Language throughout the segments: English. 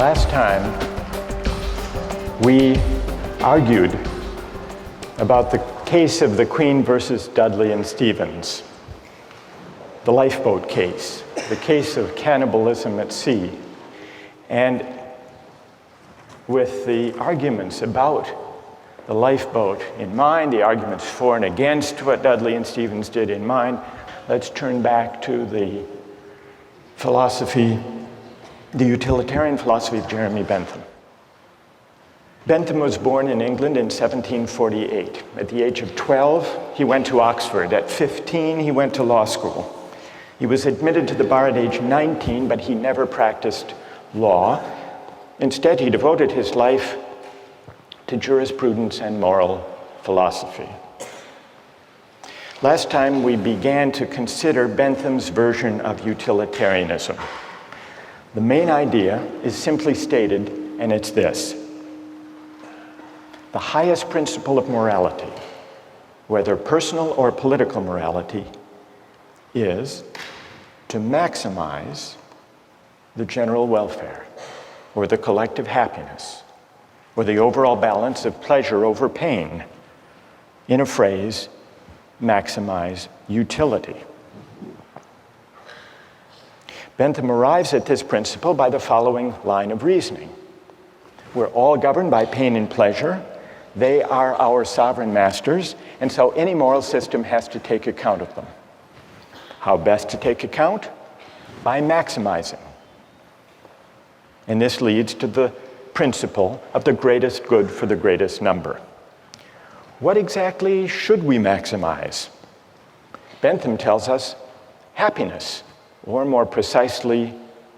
Last time, we argued about the case of the Queen versus Dudley and Stevens, the lifeboat case, the case of cannibalism at sea. And with the arguments about the lifeboat in mind, the arguments for and against what Dudley and Stevens did in mind, let's turn back to the philosophy, the utilitarian philosophy of Jeremy Bentham. Bentham was born in England in 1748. At the age of 12, he went to Oxford. At 15, he went to law school. He was admitted to the bar at age 19, but he never practiced law. Instead, he devoted his life to jurisprudence and moral philosophy. Last time, we began to consider Bentham's version of utilitarianism. The main idea is simply stated, and it's this: the highest principle of morality, whether personal or political morality, is to maximize the general welfare, or the collective happiness, or the overall balance of pleasure over pain. In a phrase, maximize utility. Bentham arrives at this principle by the following line of reasoning. We're all governed by pain and pleasure. They are our sovereign masters, and so any moral system has to take account of them. How best to take account? By maximizing. And this leads to the principle of the greatest good for the greatest number. What exactly should we maximize? Bentham tells us happiness, or more precisely,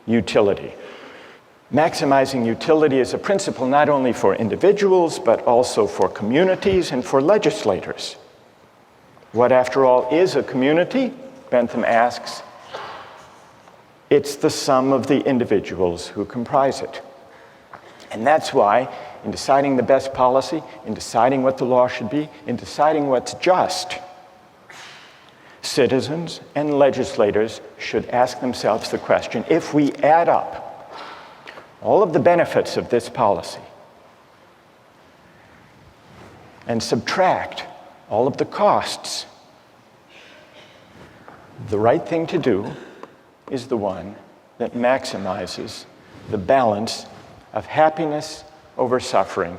utility. Maximizing utility is a principle not only for individuals, but also for communities and for legislators. What, after all, is a community? Bentham asks. It's the sum of the individuals who comprise it. And that's why, in deciding the best policy, in deciding what the law should be, in deciding what's just, citizens and legislators should ask themselves the question: if we add up all of the benefits of this policy and subtract all of the costs, the right thing to do is the one that maximizes the balance of happiness over suffering.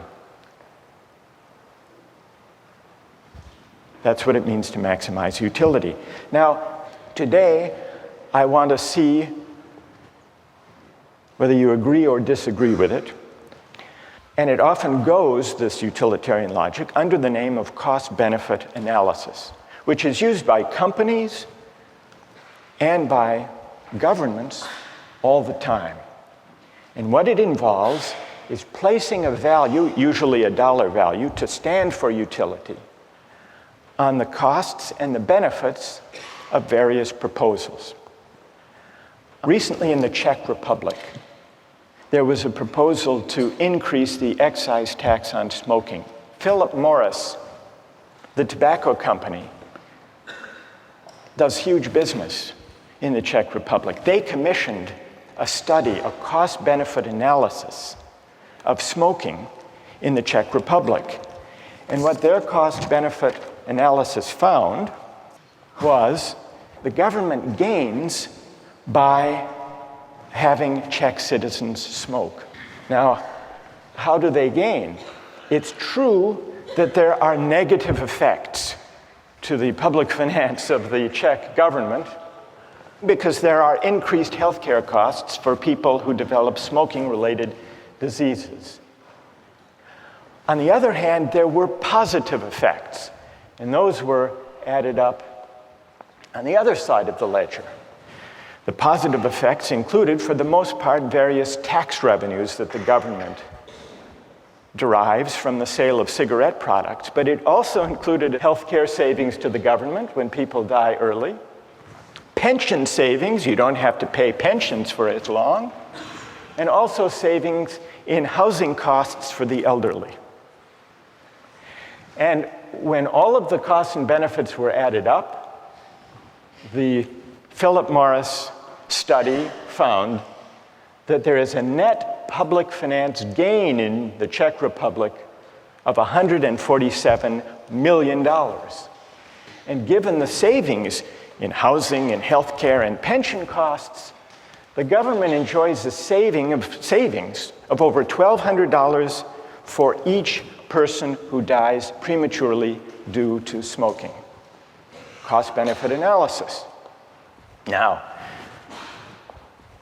That's what it means to maximize utility. Now, today, I want to see whether you agree or disagree with it. And it often goes, this utilitarian logic, under the name of cost-benefit analysis, which is used by companies and by governments all the time. And what it involves is placing a value, usually a dollar value, to stand for utility, on the costs and the benefits of various proposals. Recently in the Czech Republic, there was a proposal to increase the excise tax on smoking. Philip Morris, the tobacco company, does huge business in the Czech Republic. They commissioned a study, a cost-benefit analysis of smoking in the Czech Republic. And what their cost-benefit analysis found was the government gains by having Czech citizens smoke. Now, how do they gain? It's true that there are negative effects to the public finance of the Czech government because there are increased healthcare costs for people who develop smoking-related diseases. On the other hand, there were positive effects, and those were added up on the other side of the ledger. The positive effects included, for the most part, various tax revenues that the government derives from the sale of cigarette products, but it also included healthcare savings to the government when people die early, pension savings, you don't have to pay pensions for as long, and also savings in housing costs for the elderly. And when all of the costs and benefits were added up, the Philip Morris study found that there is a net public finance gain in the Czech Republic of $147 million. And given the savings in housing and healthcare and pension costs, the government enjoys a savings of over $1,200 for each person who dies prematurely due to smoking. Cost-benefit analysis. Now,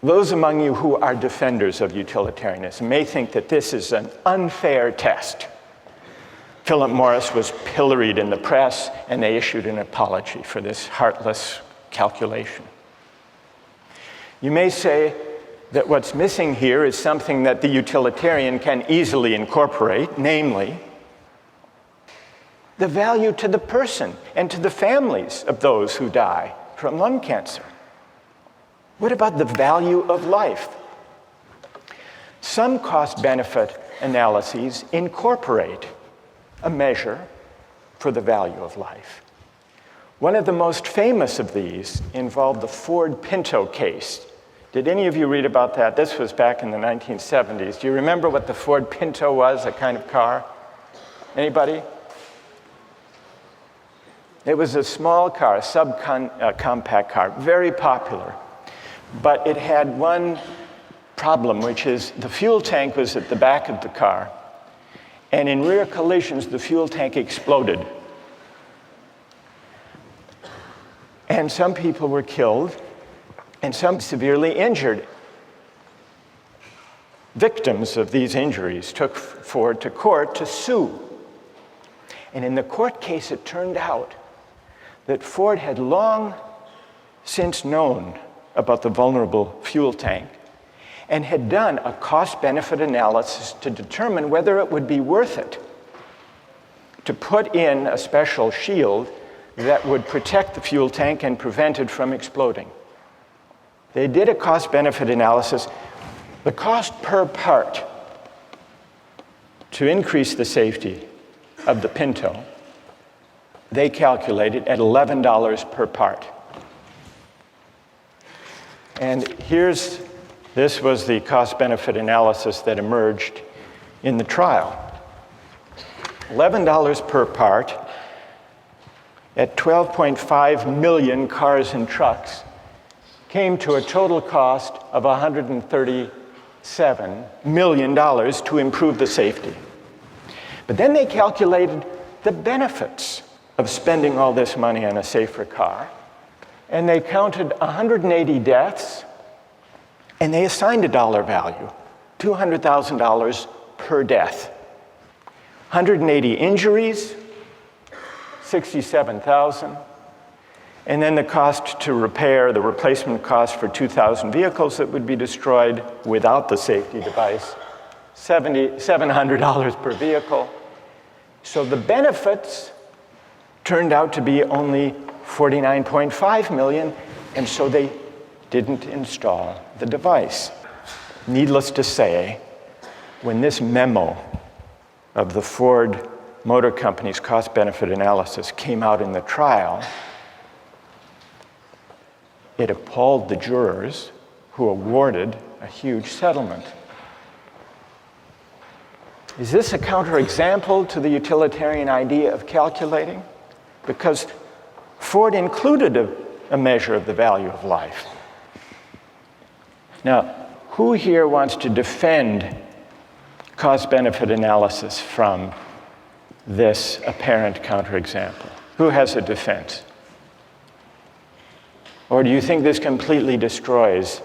those among you who are defenders of utilitarianism may think that this is an unfair test. Philip Morris was pilloried in the press, and they issued an apology for this heartless calculation. You may say that what's missing here is something that the utilitarian can easily incorporate, namely, the value to the person and to the families of those who die from lung cancer. What about the value of life? Some cost-benefit analyses incorporate a measure for the value of life. One of the most famous of these involved the Ford Pinto case. Did any of you read about that? This was back in the 1970s. Do you remember what the Ford Pinto was, a kind of car? Anybody? It was a small car, a subcompact car, very popular. But it had one problem, which is the fuel tank was at the back of the car, and in rear collisions, the fuel tank exploded. And some people were killed, and some severely injured. Victims of these injuries took Ford to court to sue. And in the court case, it turned out that Ford had long since known about the vulnerable fuel tank and had done a cost-benefit analysis to determine whether it would be worth it to put in a special shield that would protect the fuel tank and prevent it from exploding. They did a cost-benefit analysis. The cost per part to increase the safety of the Pinto, they calculated at $11 per part. And this was the cost-benefit analysis that emerged in the trial. $11 per part at 12.5 million cars and trucks came to a total cost of $137 million to improve the safety. But then they calculated the benefits of spending all this money on a safer car. And they counted 180 deaths, and they assigned a dollar value, $200,000 per death. 180 injuries, $67,000. And then the cost to repair, the replacement cost for 2,000 vehicles that would be destroyed without the safety device, $700 per vehicle. So the benefits turned out to be only $49.5 million, and so they didn't install the device. Needless to say, when this memo of the Ford Motor Company's cost-benefit analysis came out in the trial, it appalled the jurors who awarded a huge settlement. Is this a counterexample to the utilitarian idea of calculating? Because Ford included a measure of the value of life. Now, who here wants to defend cost-benefit analysis from this apparent counterexample? Who has a defense? Or do you think this completely destroys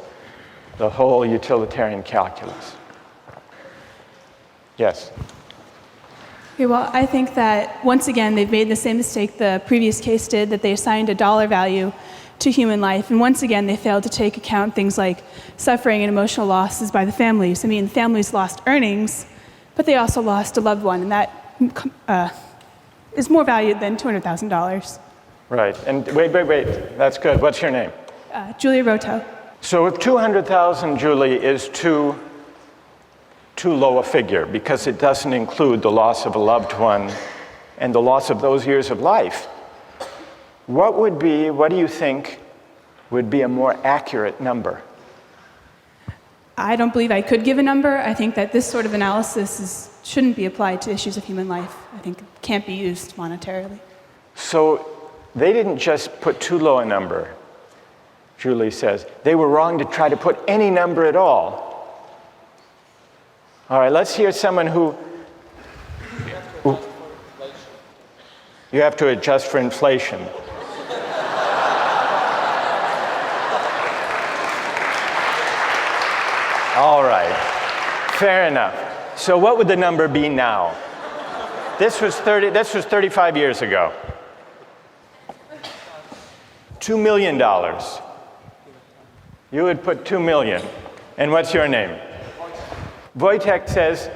the whole utilitarian calculus? Yes? Okay, well, I think that, once again, they've made the same mistake the previous case did, that they assigned a dollar value to human life. And once again, they failed to take account things like suffering and emotional losses by the families. I mean, families lost earnings, but they also lost a loved one, and that is more valued than $200,000. Right. And wait. That's good. What's your name? Julia Roto. So if 200,000, Julie, is too low a figure because it doesn't include the loss of a loved one and the loss of those years of life, what do you think would be a more accurate number? I don't believe I could give a number. I think that this sort of analysis shouldn't be applied to issues of human life. I think it can't be used monetarily. So they didn't just put too low a number, Julie says. They were wrong to try to put any number at all. All right, let's hear someone who... You have to adjust for inflation. All right, fair enough. So what would the number be now? This was 35 years ago. $2 million. You would put 2 million. And what's your name? Wojtek says,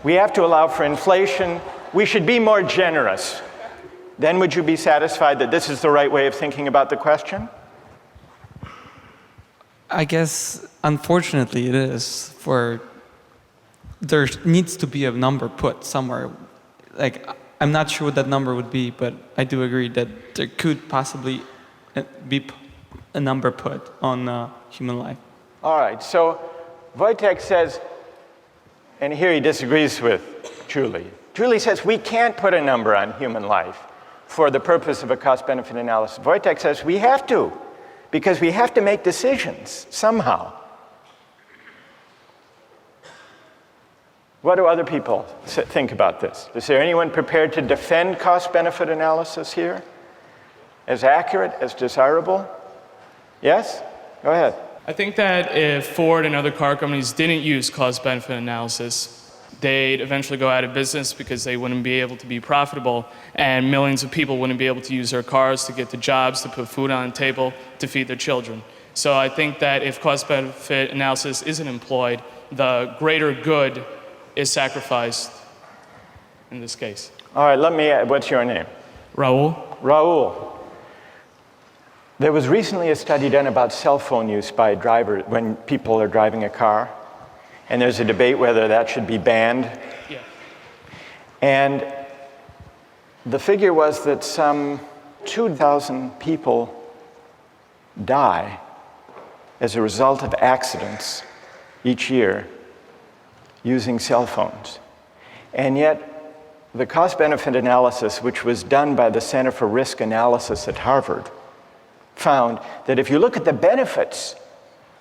we have to allow for inflation. We should be more generous. Then would you be satisfied that this is the right way of thinking about the question? I guess, unfortunately, it is. There needs to be a number put somewhere. Like, I'm not sure what that number would be, but I do agree that there could possibly be a number put on human life. All right, so Wojtek says, and here he disagrees with Julie. Julie says we can't put a number on human life for the purpose of a cost-benefit analysis. Wojtek says we have to, because we have to make decisions somehow. What do other people think about this? Is there anyone prepared to defend cost-benefit analysis here? As accurate, as desirable? Yes? Go ahead. I think that if Ford and other car companies didn't use cost-benefit analysis, they'd eventually go out of business because they wouldn't be able to be profitable, and millions of people wouldn't be able to use their cars to get to jobs, to put food on the table, to feed their children. So I think that if cost-benefit analysis isn't employed, the greater good is sacrificed in this case. All right, let me add, what's your name? Raul? Raul. There was recently a study done about cell phone use by drivers when people are driving a car, and there's a debate whether that should be banned. Yeah. And the figure was that some 2,000 people die as a result of accidents each year using cell phones. And yet, the cost-benefit analysis, which was done by the Center for Risk Analysis at Harvard, found that if you look at the benefits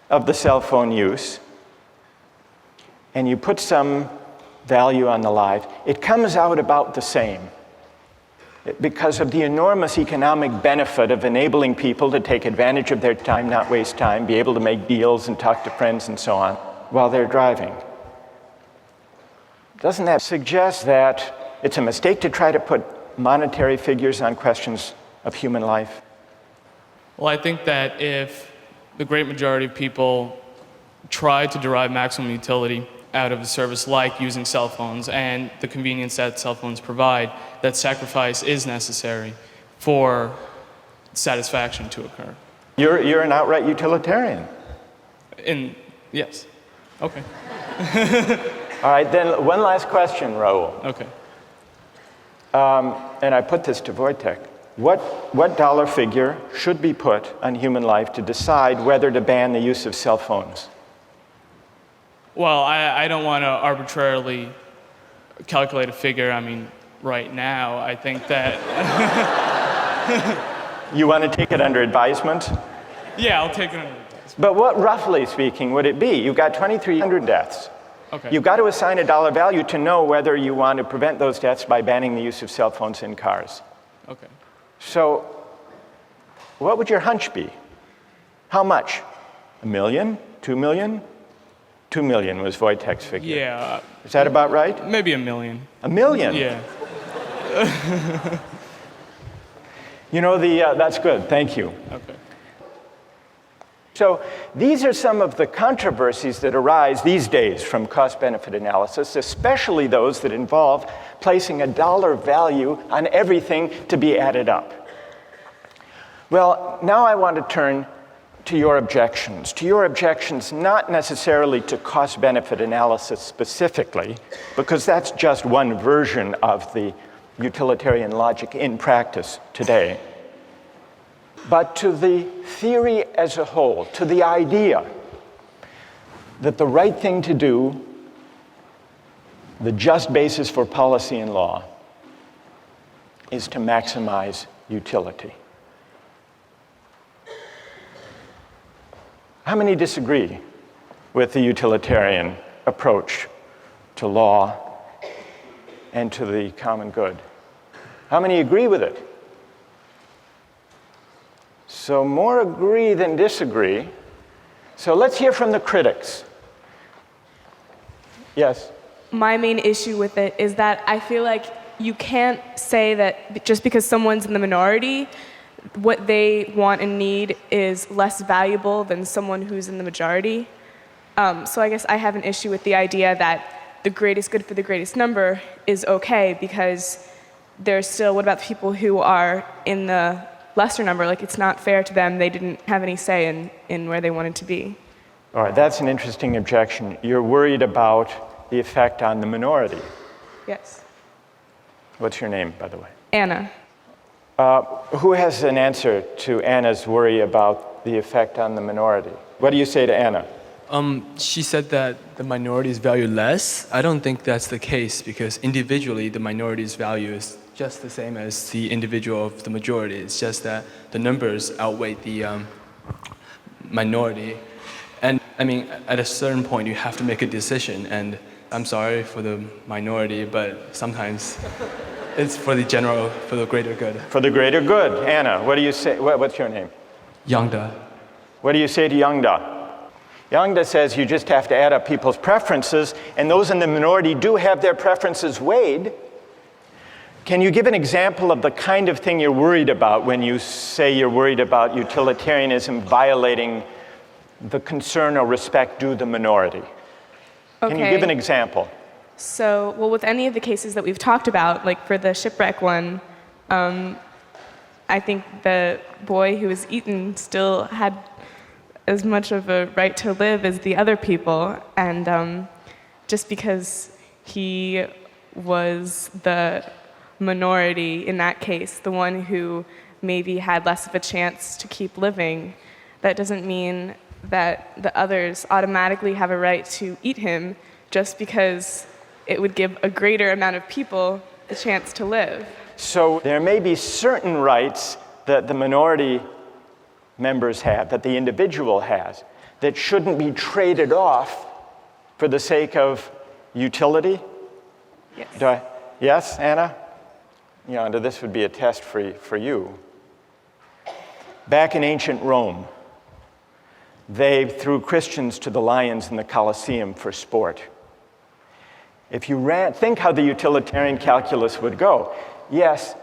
of the cell phone use and you put some value on the life, it comes out about the same because of the enormous economic benefit of enabling people to take advantage of their time, not waste time, be able to make deals and talk to friends and so on while they're driving. Doesn't that suggest that it's a mistake to try to put monetary figures on questions of human life? Well, I think that if the great majority of people try to derive maximum utility out of a service like using cell phones and the convenience that cell phones provide, that sacrifice is necessary for satisfaction to occur. You're an outright utilitarian. Yes. Okay. All right, then one last question, Raul. Okay. And I put this to Wojtek. What dollar figure should be put on human life to decide whether to ban the use of cell phones? Well, I don't want to arbitrarily calculate a figure. I mean, right now, I think that... You want to take it under advisement? Yeah, I'll take it under advisement. But what, roughly speaking, would it be? You've got 2,300 deaths. Okay. You've got to assign a dollar value to know whether you want to prevent those deaths by banning the use of cell phones in cars. Okay. So, what would your hunch be? How much? $1 million? $2 million? $2 million was Wojtek's figure. Yeah. Is that about right? Maybe $1 million. $1 million? Yeah. You know, that's good. Thank you. Okay. So these are some of the controversies that arise these days from cost-benefit analysis, especially those that involve placing a dollar value on everything to be added up. Well, now I want to turn to your objections not necessarily to cost-benefit analysis specifically, because that's just one version of the utilitarian logic in practice today, but to the theory as a whole, to the idea that the right thing to do, the just basis for policy and law, is to maximize utility. How many disagree with the utilitarian approach to law and to the common good? How many agree with it? So more agree than disagree. So let's hear from the critics. Yes? My main issue with it is that I feel like you can't say that just because someone's in the minority, what they want and need is less valuable than someone who's in the majority. So I guess I have an issue with the idea that the greatest good for the greatest number is okay, because there's still, what about the people who are in the lesser number? Like, it's not fair to them. They didn't have any say in where they wanted to be. All right, that's an interesting objection. You're worried about the effect on the minority. Yes. What's your name, by the way? Anna. Who has an answer to Anna's worry about the effect on the minority? What do you say to Anna? She said that the minorities value less. I don't think that's the case, because individually the minority's value is just the same as the individual of the majority. It's just that the numbers outweigh the minority. And I mean, at a certain point you have to make a decision, and I'm sorry for the minority, but sometimes it's for the general, for the greater good. For the greater good. Anna, what do you say? What's your name? Yangda. What do you say to Yangda? Yangda says you just have to add up people's preferences, and those in the minority do have their preferences weighed. Can you give an example of the kind of thing you're worried about when you say you're worried about utilitarianism violating the concern or respect due the minority? Okay. Can you give an example? So, well, with any of the cases that we've talked about, like for the shipwreck one, I think the boy who was eaten still had as much of a right to live as the other people, and just because he was the minority in that case, the one who maybe had less of a chance to keep living, that doesn't mean that the others automatically have a right to eat him just because it would give a greater amount of people the chance to live. So there may be certain rights that the minority members have, that the individual has, that shouldn't be traded off for the sake of utility? Yes. Yes, Anna? Yonda, this would be a test for you. Back in ancient Rome, they threw Christians to the lions in the Colosseum for sport. If you think how the utilitarian calculus would go. Yes,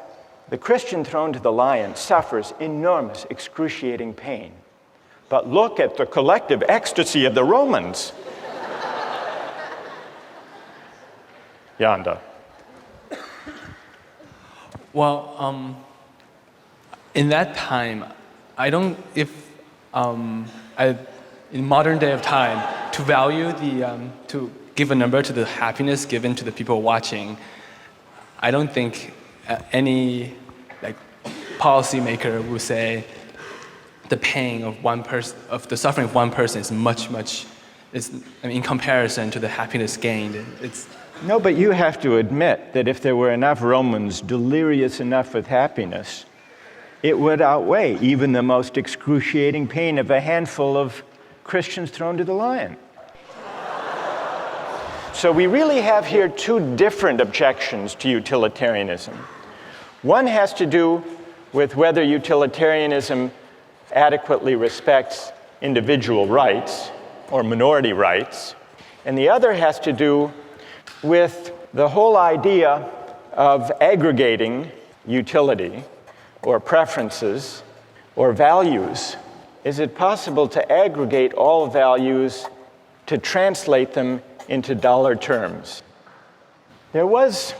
the Christian thrown to the lion suffers enormous, excruciating pain. But look at the collective ecstasy of the Romans. Yonda. Well, in that time, I don't, in modern day of time, to value to give a number to the happiness given to the people watching, I don't think any policymaker would say the pain of one person, of the suffering of one person is much, in comparison to the happiness gained. No, but you have to admit that if there were enough Romans delirious enough with happiness, it would outweigh even the most excruciating pain of a handful of Christians thrown to the lion. So we really have here two different objections to utilitarianism. One has to do with whether utilitarianism adequately respects individual rights or minority rights, and the other has to do with the whole idea of aggregating utility or preferences or values. Is it possible to aggregate all values to translate them into dollar terms? There was,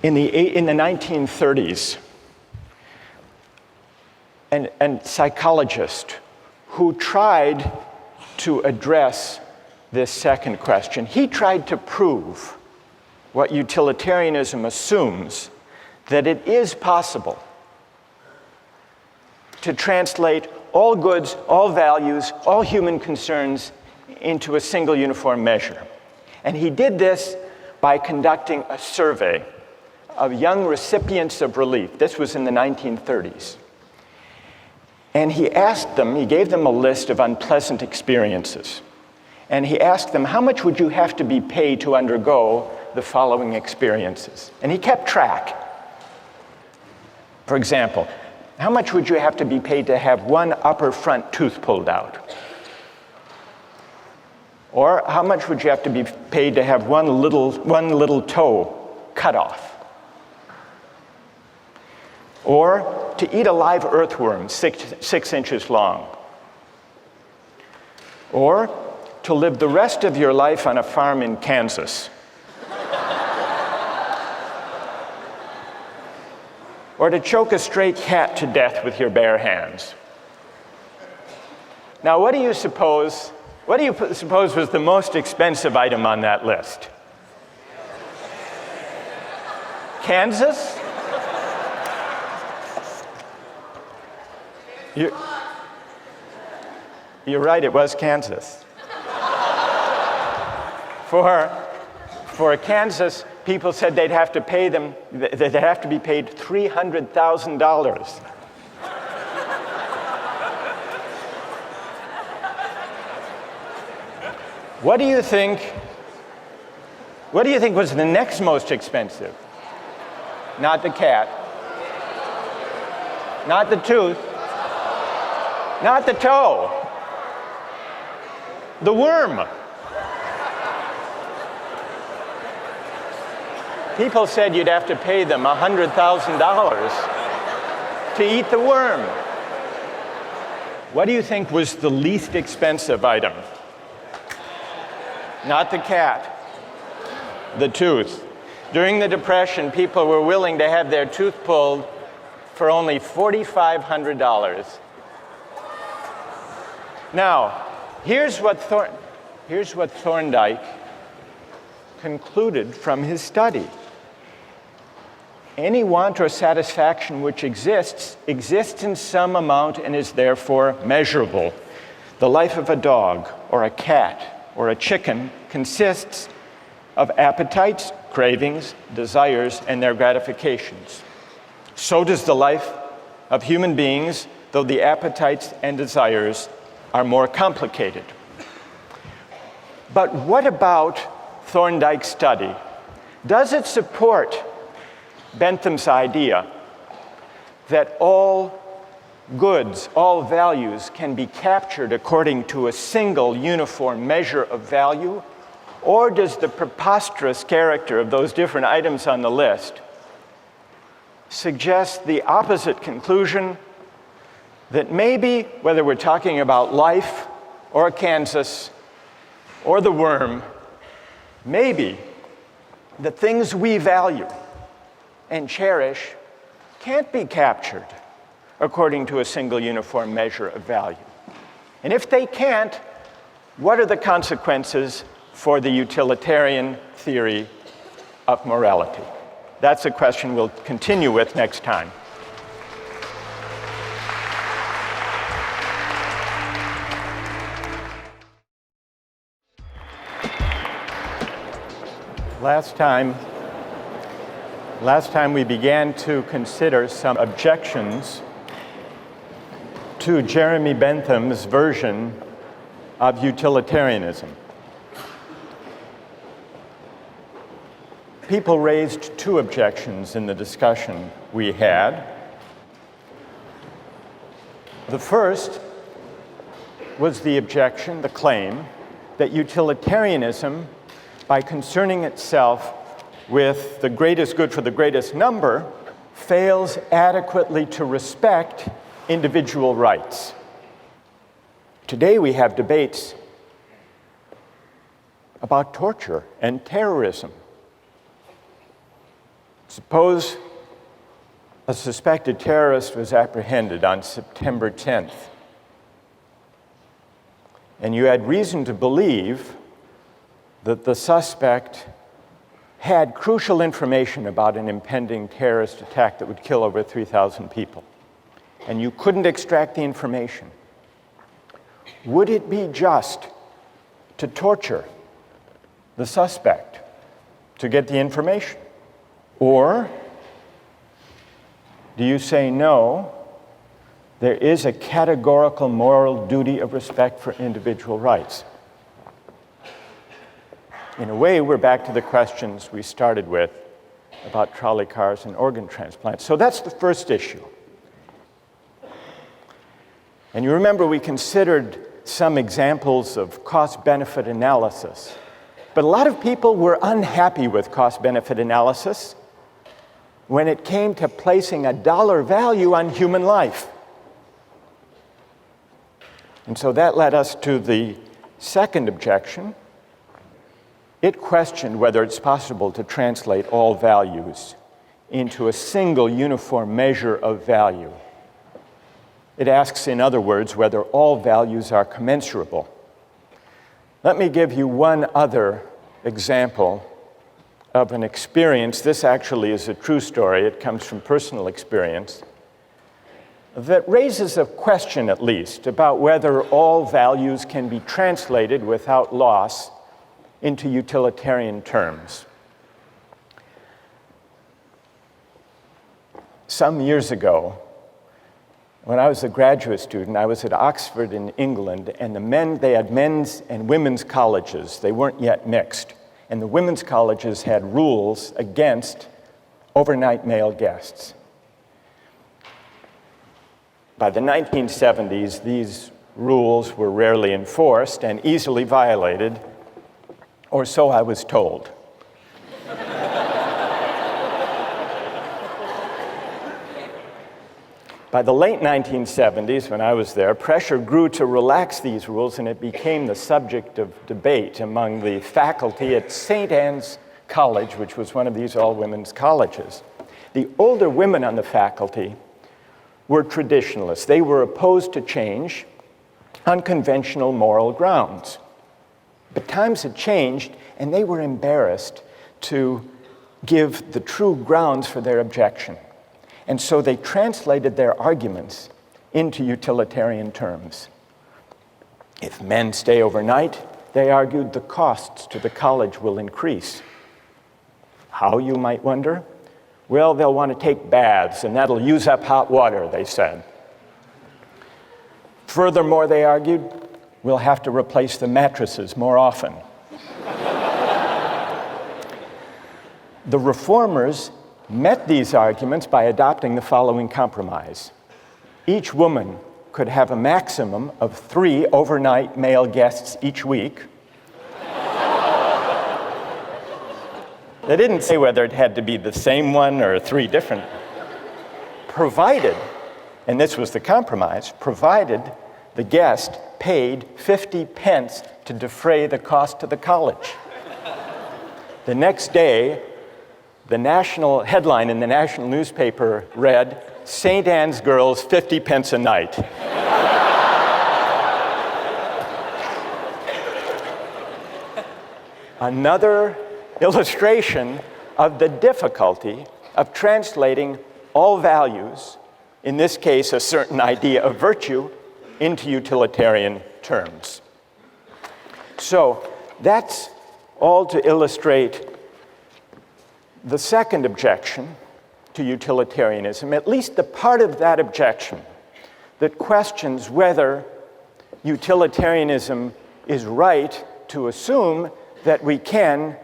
in the 1930s, a psychologist who tried to address this second question. He tried to prove what utilitarianism assumes, that it is possible to translate all goods, all values, all human concerns into a single uniform measure. And he did this by conducting a survey of young recipients of relief. This was in the 1930s. And he gave them a list of unpleasant experiences. And he asked them, how much would you have to be paid to undergo the following experiences? And he kept track. For example, how much would you have to be paid to have one upper front tooth pulled out? Or how much would you have to be paid to have one little toe cut off? Or to eat a live earthworm 6 inches long? Or to live the rest of your life on a farm in Kansas? Or to choke a stray cat to death with your bare hands? Now, what do you suppose was the most expensive item on that list? Kansas? You're right, it was Kansas. For Kansas, people said they'd have to be paid $300,000. What do you think was the next most expensive? Not the cat. Not the tooth. Not the toe. The worm. People said you'd have to pay them $100,000 to eat the worm. What do you think was the least expensive item? Not the cat, the tooth. During the Depression, people were willing to have their tooth pulled for only $4,500. Now, here's what Thorndike concluded from his study. Any want or satisfaction which exists in some amount and is therefore measurable. The life of a dog or a cat or a chicken consists of appetites, cravings, desires, and their gratifications. So does the life of human beings, though the appetites and desires are more complicated. But what about Thorndike's study? Does it support Bentham's idea that all goods, all values can be captured according to a single uniform measure of value? Or does the preposterous character of those different items on the list suggest the opposite conclusion, that maybe, whether we're talking about life or Kansas or the worm, maybe the things we value and cherish can't be captured according to a single uniform measure of value? And if they can't, what are the consequences for the utilitarian theory of morality? That's a question we'll continue with next time. Last time we began to consider some objections to Jeremy Bentham's version of utilitarianism. People raised two objections in the discussion we had. The first was the objection, the claim, that utilitarianism, by concerning itself with the greatest good for the greatest number, fails adequately to respect individual rights. Today we have debates about torture and terrorism. Suppose a suspected terrorist was apprehended on September 10th, and you had reason to believe that the suspect had crucial information about an impending terrorist attack that would kill over 3,000 people, and you couldn't extract the information. Would it be just to torture the suspect to get the information? Or do you say, no, there is a categorical moral duty of respect for individual rights? In a way, we're back to the questions we started with about trolley cars and organ transplants. So that's the first issue. And you remember we considered some examples of cost-benefit analysis. But a lot of people were unhappy with cost-benefit analysis when it came to placing a dollar value on human life. And so that led us to the second objection. It questioned whether it's possible to translate all values into a single uniform measure of value. It asks, in other words, whether all values are commensurable. Let me give you one other example of an experience. This actually is a true story. It comes from personal experience that raises a question, at least, about whether all values can be translated without loss into utilitarian terms. Some years ago, when I was a graduate student, I was at Oxford in England, and they had men's and women's colleges. They weren't yet mixed. And the women's colleges had rules against overnight male guests. By the 1970s, these rules were rarely enforced and easily violated, or so I was told. By the late 1970s, when I was there, pressure grew to relax these rules, and it became the subject of debate among the faculty at St. Anne's College, which was one of these all-women's colleges. The older women on the faculty were traditionalists. They were opposed to change on conventional moral grounds. But times had changed, and they were embarrassed to give the true grounds for their objection. And so they translated their arguments into utilitarian terms. If men stay overnight, they argued, the costs to the college will increase. How, you might wonder? Well, they'll want to take baths, and that'll use up hot water, they said. Furthermore, they argued, we'll have to replace the mattresses more often. The reformers met these arguments by adopting the following compromise. Each woman could have a maximum of 3 overnight male guests each week. They didn't say whether it had to be the same one or 3 different, provided, and this was the compromise, provided the guest paid 50 pence to defray the cost to the college. The next day, the national headline in the national newspaper read, St. Anne's girls 50 pence a night. Another illustration of the difficulty of translating all values, in this case a certain idea of virtue, into utilitarian terms. So that's all to illustrate the second objection to utilitarianism, at least the part of that objection that questions whether utilitarianism is right to assume that we can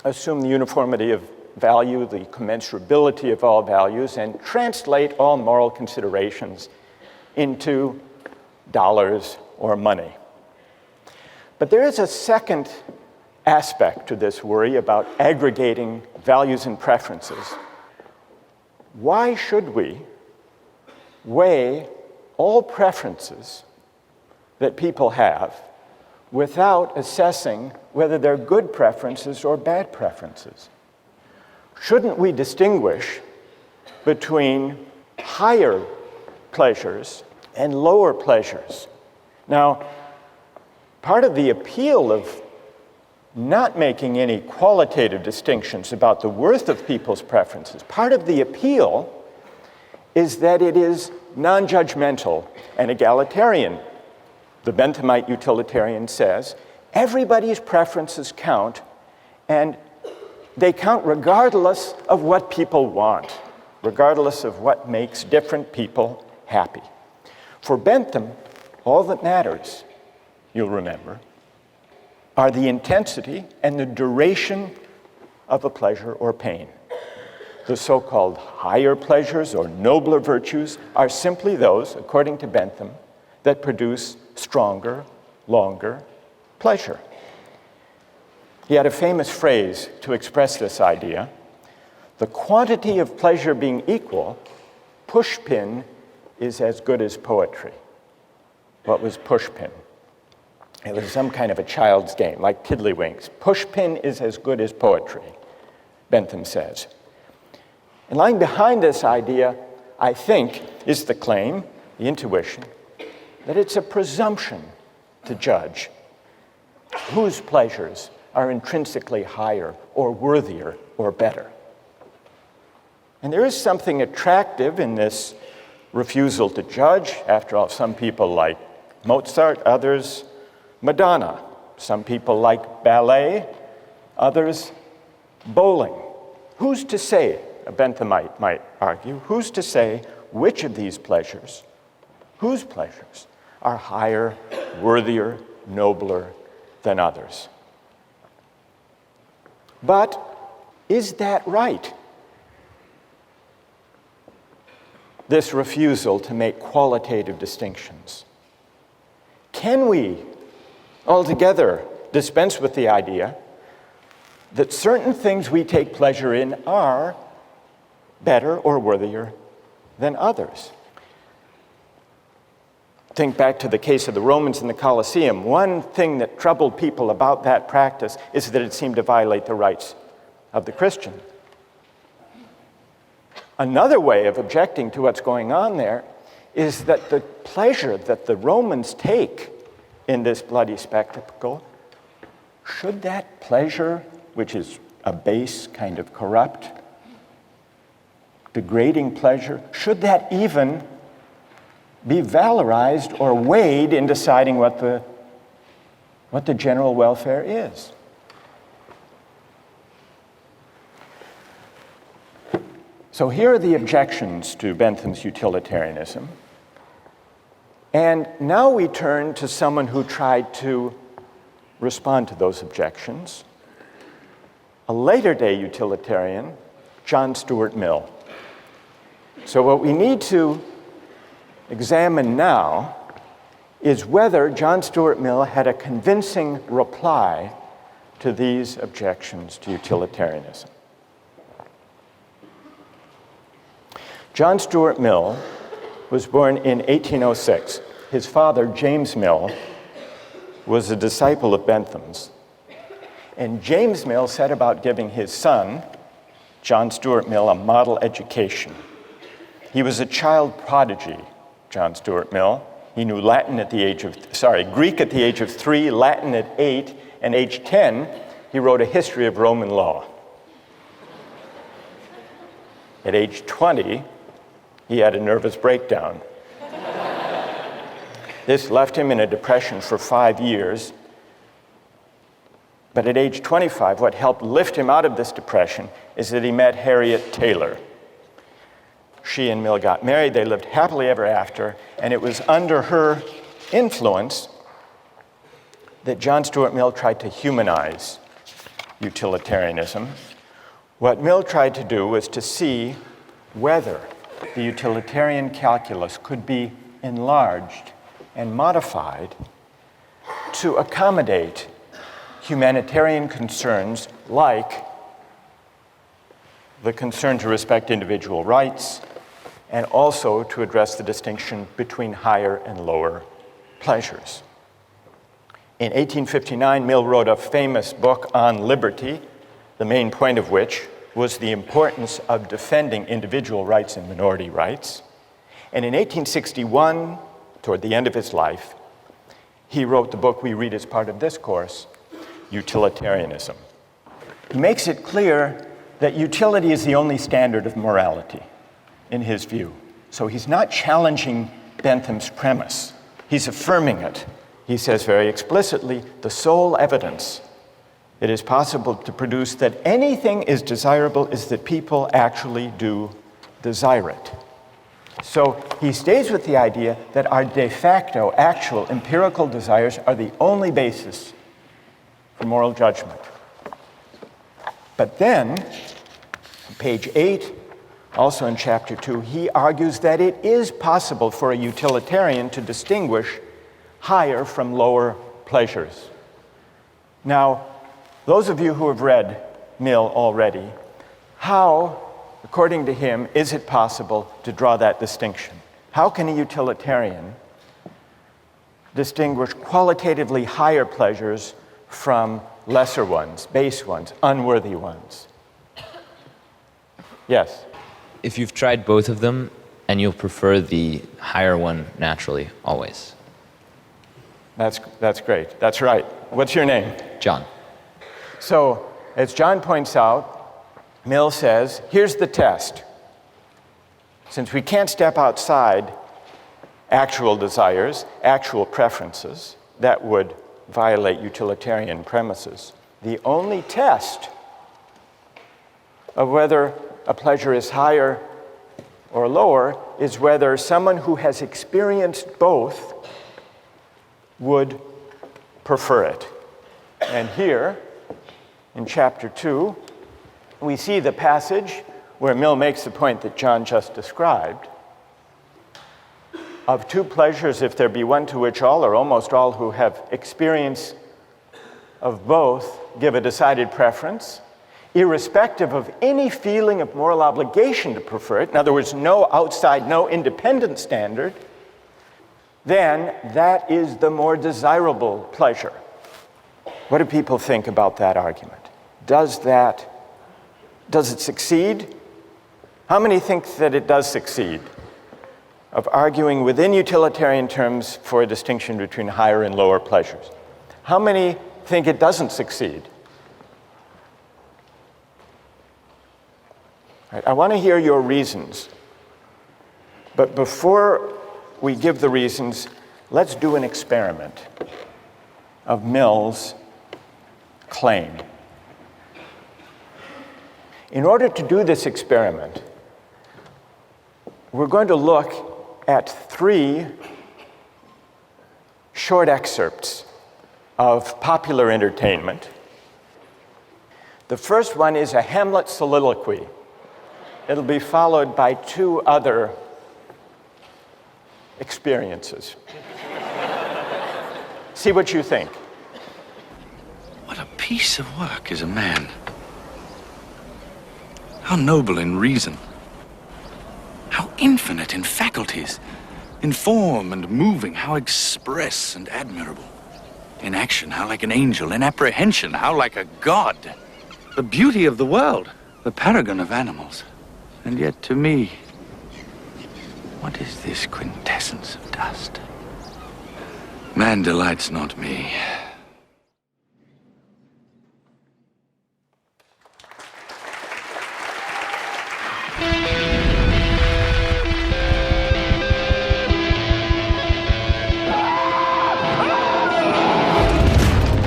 assume the uniformity of value, the commensurability of all values, and translate all moral considerations into dollars or money. But there is a second aspect to this worry about aggregating values and preferences. Why should we weigh all preferences that people have without assessing whether they're good preferences or bad preferences? Shouldn't we distinguish between higher pleasures and lower pleasures? Now, part of the appeal of not making any qualitative distinctions about the worth of people's preferences, part of the appeal is that it is non-judgmental and egalitarian. The Benthamite utilitarian says, everybody's preferences count, and they count regardless of what people want, regardless of what makes different people happy. For Bentham, all that matters, you'll remember, are the intensity and the duration of a pleasure or pain. The so-called higher pleasures or nobler virtues are simply those, according to Bentham, that produce stronger, longer pleasure. He had a famous phrase to express this idea: the quantity of pleasure being equal, pushpin is as good as poetry. What was pushpin? It was some kind of a child's game, like tiddlywinks. Pushpin is as good as poetry, Bentham says. And lying behind this idea, I think, is the claim, the intuition, that it's a presumption to judge whose pleasures are intrinsically higher or worthier or better. And there is something attractive in this refusal to judge. After all, some people like Mozart, others Madonna. Some people like ballet, others bowling. Who's to say, a Benthamite might argue, who's to say which of these pleasures, whose pleasures, are higher, worthier, nobler than others? But is that right? This refusal to make qualitative distinctions. Can we altogether dispense with the idea that certain things we take pleasure in are better or worthier than others? Think back to the case of the Romans in the Colosseum. One thing that troubled people about that practice is that it seemed to violate the rights of the Christian. Another way of objecting to what's going on there is that the pleasure that the Romans take in this bloody spectacle, should that pleasure, which is a base, kind of corrupt, degrading pleasure, should that even be valorized or weighed in deciding what the general welfare is? So here are the objections to Bentham's utilitarianism. And now we turn to someone who tried to respond to those objections, a later-day utilitarian, John Stuart Mill. So what we need to examine now is whether John Stuart Mill had a convincing reply to these objections to utilitarianism. John Stuart Mill was born in 1806. His father, James Mill, was a disciple of Bentham's. And James Mill set about giving his son, John Stuart Mill, a model education. He was a child prodigy, John Stuart Mill. He knew Greek at the age of 3, Latin at 8, and age 10, he wrote a history of Roman law. At age 20, he had a nervous breakdown. This left him in a depression for 5 years. But at age 25, what helped lift him out of this depression is that he met Harriet Taylor. She and Mill got married. They lived happily ever after. And it was under her influence that John Stuart Mill tried to humanize utilitarianism. What Mill tried to do was to see whether the utilitarian calculus could be enlarged and modified to accommodate humanitarian concerns like the concern to respect individual rights, and also to address the distinction between higher and lower pleasures. In 1859, Mill wrote a famous book on liberty, the main point of which was the importance of defending individual rights and minority rights. And in 1861, toward the end of his life, he wrote the book we read as part of this course, Utilitarianism. He makes it clear that utility is the only standard of morality, in his view. So he's not challenging Bentham's premise. He's affirming it he says very explicitly, the sole evidence it is possible to produce that anything is desirable is that people actually do desire it. So he stays with the idea that our de facto, actual, empirical desires are the only basis for moral judgment. But then, on page 8, also in chapter 2, he argues that it is possible for a utilitarian to distinguish higher from lower pleasures. Now, those of you who have read Mill already, how, according to him, is it possible to draw that distinction? How can a utilitarian distinguish qualitatively higher pleasures from lesser ones, base ones, unworthy ones? Yes? If you've tried both of them, and you'll prefer the higher one naturally, always. That's great. That's right. What's your name? John. So, as John points out, Mill says, here's the test. Since we can't step outside actual desires, actual preferences, that would violate utilitarian premises. The only test of whether a pleasure is higher or lower is whether someone who has experienced both would prefer it. And here, in chapter 2, we see the passage where Mill makes the point that John just described. Of two pleasures, if there be one to which all or almost all who have experience of both give a decided preference, irrespective of any feeling of moral obligation to prefer it, in other words, no outside, no independent standard, then that is the more desirable pleasure. What do people think about that argument? Does it succeed? How many think that it does succeed? Of arguing within utilitarian terms for a distinction between higher and lower pleasures. How many think it doesn't succeed? Right, I want to hear your reasons. But before we give the reasons, let's do an experiment of Mill's claim. In order to do this experiment, we're going to look at 3 short excerpts of popular entertainment. The first one is a Hamlet soliloquy. It'll be followed by 2 other experiences. See what you think. What a piece of work is a man. How noble in reason. How infinite in faculties. In form and moving, how express and admirable. In action, how like an angel. In apprehension, how like a god. The beauty of the world, the paragon of animals. And yet to me, what is this quintessence of dust? Man delights not me.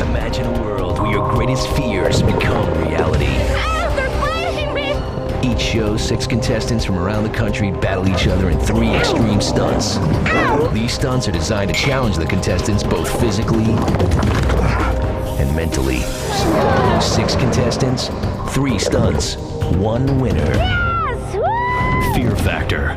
Imagine a world where your greatest fears become reality. They're fighting me! Each show, 6 contestants from around the country battle each other in 3 extreme stunts. These stunts are designed to challenge the contestants both physically and mentally. 6 contestants, 3 stunts, 1 winner. Yes! Woo! Fear Factor.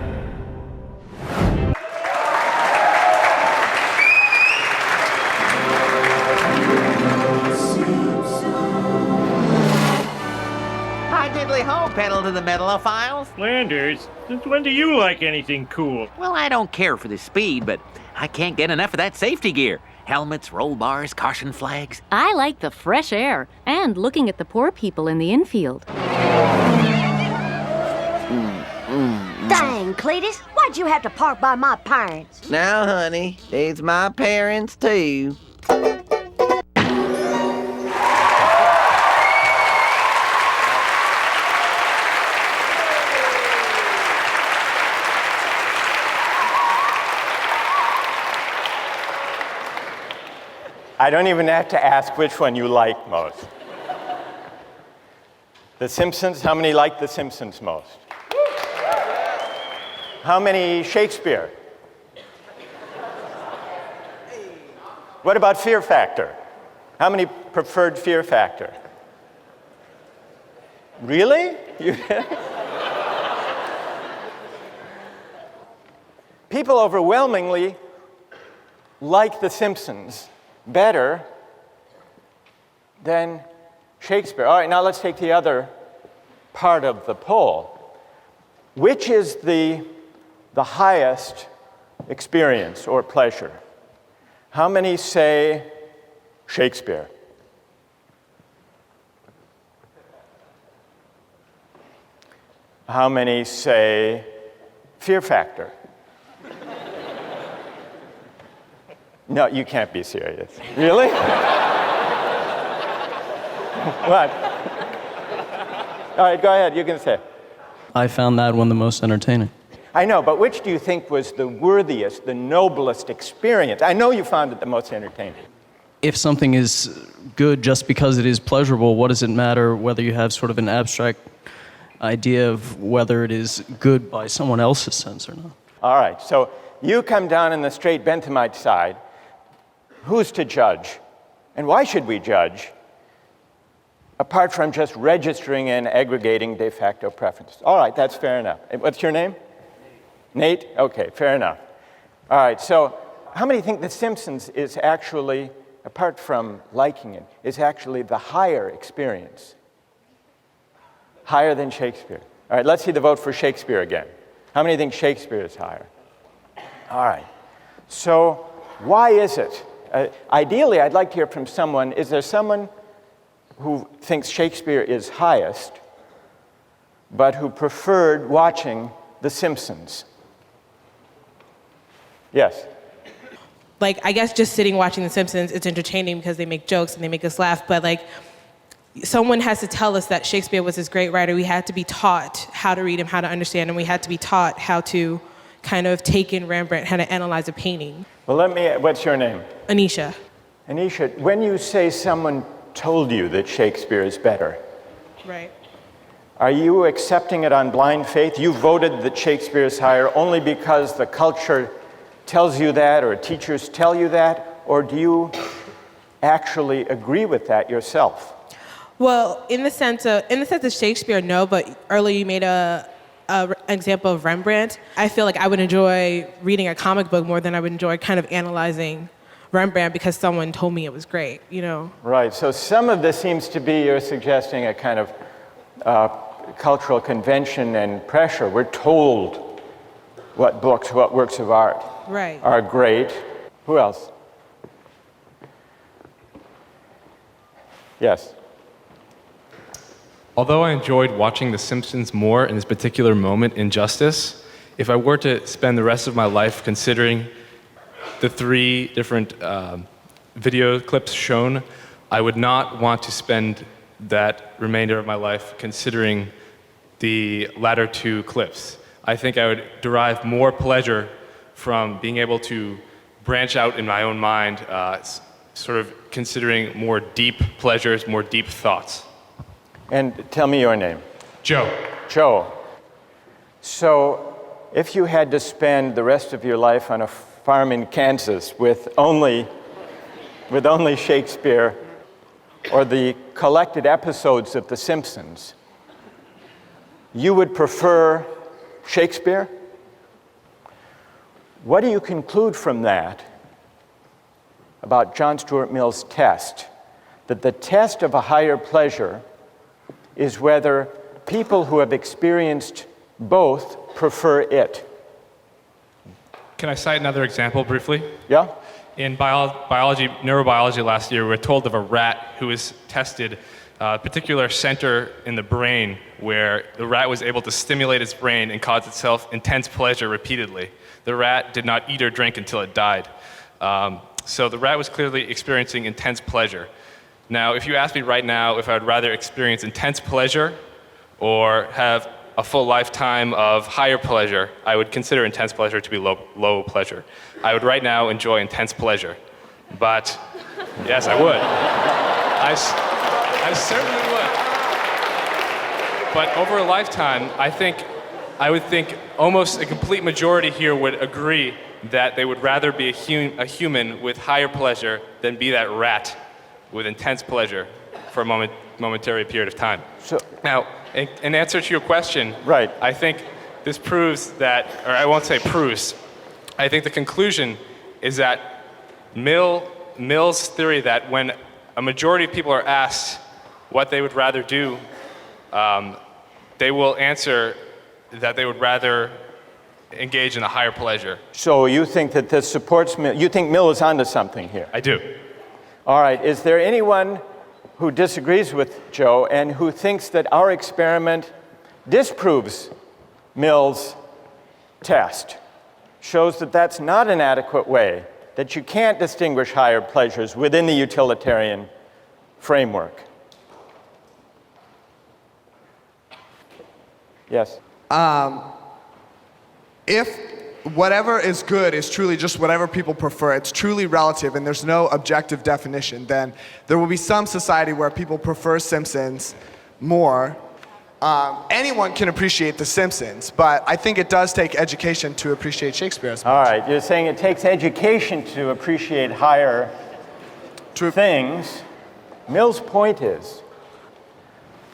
Hi, diddly ho, pedal to the metalophiles. Flanders, since when do you like anything cool? Well, I don't care for the speed, but I can't get enough of that safety gear. Helmets, roll bars, caution flags. I like the fresh air and looking at the poor people in the infield. Dang, Cletus, why'd you have to park by my parents? Now, honey, it's my parents, too. I don't even have to ask which one you like most. The Simpsons, how many like The Simpsons most? How many Shakespeare? What about Fear Factor? How many preferred Fear Factor? Really? People overwhelmingly like The Simpsons better than Shakespeare. All right, now let's take the other part of the poll. Which is the highest experience or pleasure? How many say Shakespeare? How many say Fear Factor? No, you can't be serious. Really? What? All right, go ahead, you can say. I found that one the most entertaining. I know, but which do you think was the worthiest, the noblest experience? I know you found it the most entertaining. If something is good just because it is pleasurable, what does it matter whether you have sort of an abstract idea of whether it is good by someone else's sense or not? All right, so you come down on the straight Benthamite side. Who's to judge? And why should we judge? Apart from just registering and aggregating de facto preferences. All right, that's fair enough. What's your name? Nate? Okay, fair enough. All right, so how many think The Simpsons is actually, apart from liking it, is actually the higher experience? Higher than Shakespeare. All right, let's see the vote for Shakespeare again. How many think Shakespeare is higher? All right, so why is it? Ideally, I'd like to hear from someone. Is there someone who thinks Shakespeare is highest, but who preferred watching The Simpsons? Yes? Like, I guess just sitting watching The Simpsons, it's entertaining because they make jokes and they make us laugh, but like, someone has to tell us that Shakespeare was this great writer. We had to be taught how to read him, how to understand him. We had to be taught how to kind of take in Rembrandt, how to analyze a painting. Well, what's your name? Anisha. Anisha, when you say someone told you that Shakespeare is better, right? Are you accepting it on blind faith? You voted that Shakespeare is higher only because the culture tells you that or teachers tell you that, or do you actually agree with that yourself? Well, in the sense of Shakespeare, no, but earlier you made an example of Rembrandt. I feel like I would enjoy reading a comic book more than I would enjoy kind of analyzing Rembrandt because someone told me it was great, you know? Right, so some of this seems to be, you're suggesting a kind of cultural convention and pressure. We're told what books, what works of art are great. Who else? Yes. Although I enjoyed watching The Simpsons more in this particular moment in Justice, if I were to spend the rest of my life considering the three different video clips shown, I would not want to spend that remainder of my life considering the latter two clips. I think I would derive more pleasure from being able to branch out in my own mind, sort of considering more deep pleasures, more deep thoughts. And tell me your name. Joe. Joe. So if you had to spend the rest of your life on a farm in Kansas with only Shakespeare or the collected episodes of The Simpsons, you would prefer Shakespeare? What do you conclude from that about John Stuart Mill's test? That the test of a higher pleasure is whether people who have experienced both prefer it. Can I cite another example briefly? Yeah? In neurobiology last year, we were told of a rat who was tested a particular center in the brain where the rat was able to stimulate its brain and cause itself intense pleasure repeatedly. The rat did not eat or drink until it died. So the rat was clearly experiencing intense pleasure. Now, if you ask me right now if I would rather experience intense pleasure or have a full lifetime of higher pleasure, I would consider intense pleasure to be low pleasure. I would right now enjoy intense pleasure. But Yes, I would. I certainly would. But over a lifetime, I would think almost a complete majority here would agree that they would rather be a human with higher pleasure than be that rat with intense pleasure for a momentary period of time. So, now, in answer to your question, right. I think this proves that, or I won't say proves, I think the conclusion is that Mill's theory that when a majority of people are asked what they would rather do, they will answer that they would rather engage in a higher pleasure. So you think that this supports Mill? You think Mill is onto something here? I do. All right. Is there anyone who disagrees with Joe and who thinks that our experiment disproves Mill's test, shows that that's not an adequate way, that you can't distinguish higher pleasures within the utilitarian framework? Yes? If whatever is good is truly just whatever people prefer, it's truly relative and there's no objective definition, then there will be some society where people prefer Simpsons more. Anyone can appreciate The Simpsons, but I think it does take education to appreciate Shakespeare as much. All right, you're saying it takes education to appreciate higher things. Mill's point is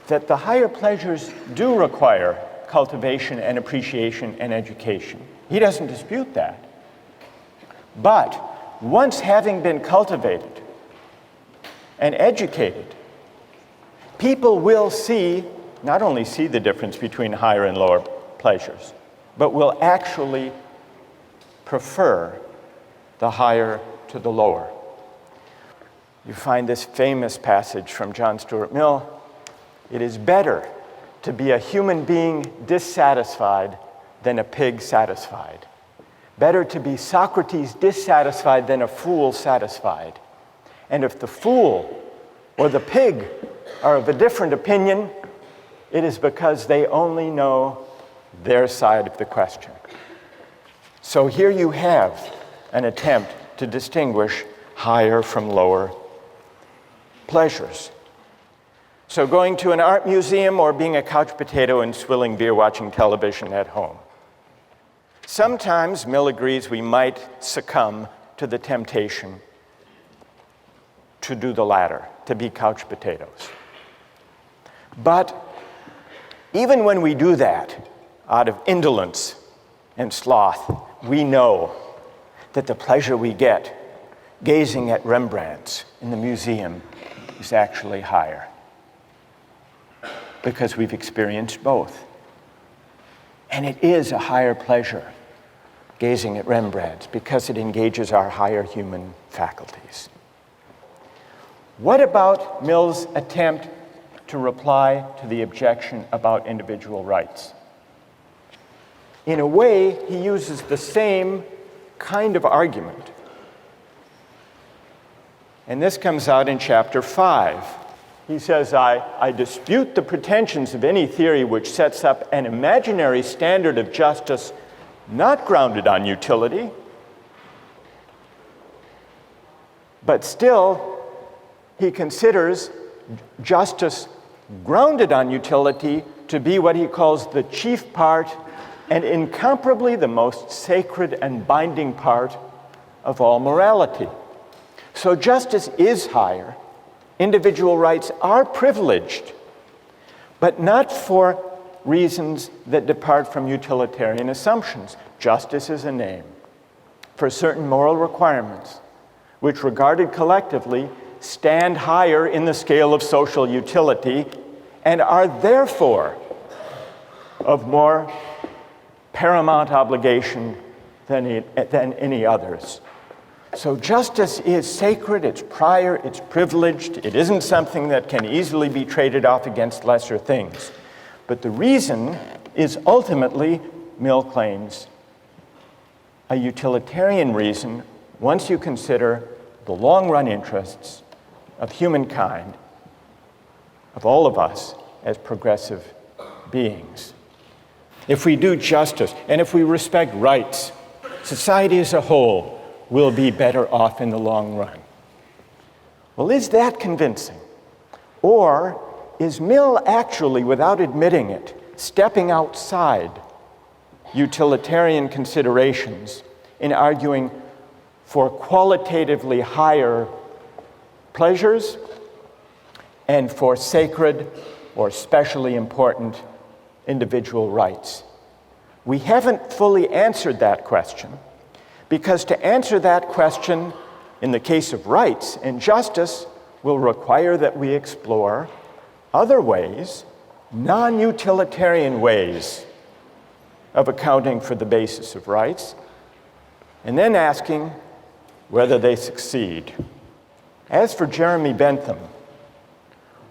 that the higher pleasures do require cultivation and appreciation and education. He doesn't dispute that. But once having been cultivated and educated, people will not only see the difference between higher and lower pleasures, but will actually prefer the higher to the lower. You find this famous passage from John Stuart Mill: "It is better to be a human being dissatisfied than a pig satisfied. Better to be Socrates dissatisfied than a fool satisfied. And if the fool or the pig are of a different opinion, it is because they only know their side of the question." So here you have an attempt to distinguish higher from lower pleasures. So going to an art museum or being a couch potato and swilling beer watching television at home. Sometimes, Mill agrees, we might succumb to the temptation to do the latter, to be couch potatoes. But even when we do that out of indolence and sloth, we know that the pleasure we get gazing at Rembrandts in the museum is actually higher, because we've experienced both. And it is a higher pleasure gazing at Rembrandts because it engages our higher human faculties. What about Mill's attempt to reply to the objection about individual rights? In a way, he uses the same kind of argument. And this comes out in chapter 5. He says, I dispute the pretensions of any theory which sets up an imaginary standard of justice not grounded on utility, but still he considers justice grounded on utility to be what he calls the chief part and incomparably the most sacred and binding part of all morality. So justice is higher. Individual rights are privileged, but not for reasons that depart from utilitarian assumptions. Justice is a name for certain moral requirements, which regarded collectively stand higher in the scale of social utility and are therefore of more paramount obligation than any others. So justice is sacred, it's prior, it's privileged, it isn't something that can easily be traded off against lesser things. But the reason is ultimately, Mill claims, a utilitarian reason once you consider the long-run interests of humankind, of all of us as progressive beings. If we do justice and if we respect rights, society as a whole will be better off in the long run. Well, is that convincing? Or is Mill actually, without admitting it, stepping outside utilitarian considerations in arguing for qualitatively higher pleasures and for sacred or specially important individual rights? We haven't fully answered that question, because to answer that question in the case of rights and justice will require that we explore other ways, non-utilitarian ways of accounting for the basis of rights, and then asking whether they succeed. As for Jeremy Bentham,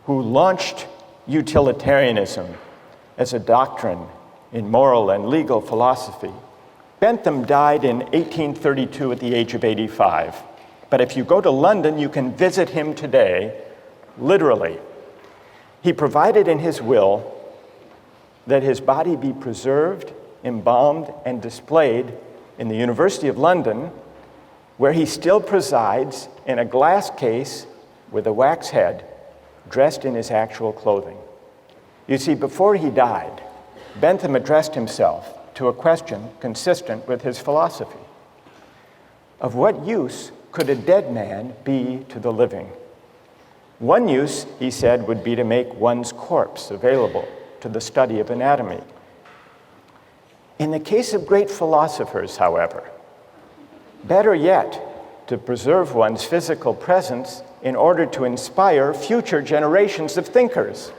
who launched utilitarianism as a doctrine in moral and legal philosophy, Bentham died in 1832 at the age of 85. But if you go to London, you can visit him today, literally. He provided in his will that his body be preserved, embalmed, and displayed in the University of London, where he still presides in a glass case with a wax head, dressed in his actual clothing. You see, before he died, Bentham addressed himself to a question consistent with his philosophy. Of what use could a dead man be to the living? One use, he said, would be to make one's corpse available to the study of anatomy. In the case of great philosophers, however, better yet, to preserve one's physical presence in order to inspire future generations of thinkers.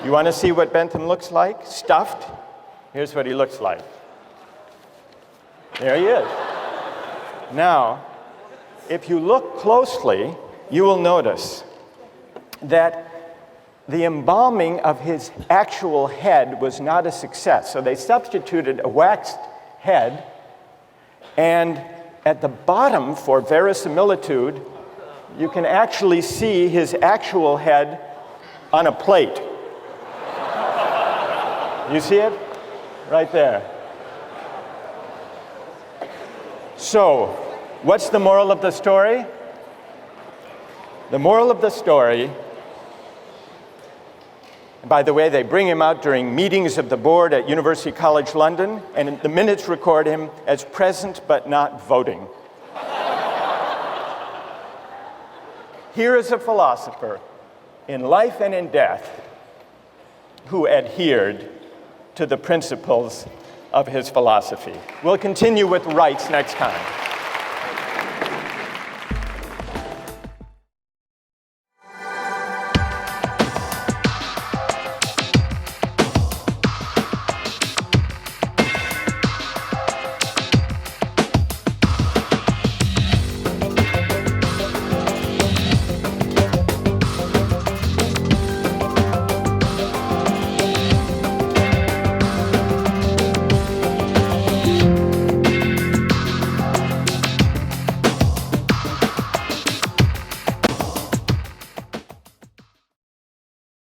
You want to see what Bentham looks like? Stuffed? Here's what he looks like. There he is. Now, if you look closely, you will notice that the embalming of his actual head was not a success. So they substituted a waxed head, and at the bottom, for verisimilitude, you can actually see his actual head on a plate. You see it? Right there. So, what's the moral of the story? The moral of the story, by the way, they bring him out during meetings of the board at University College London, and the minutes record him as present but not voting. Here is a philosopher in life and in death who adhered to the principles of his philosophy. We'll continue with rights next time.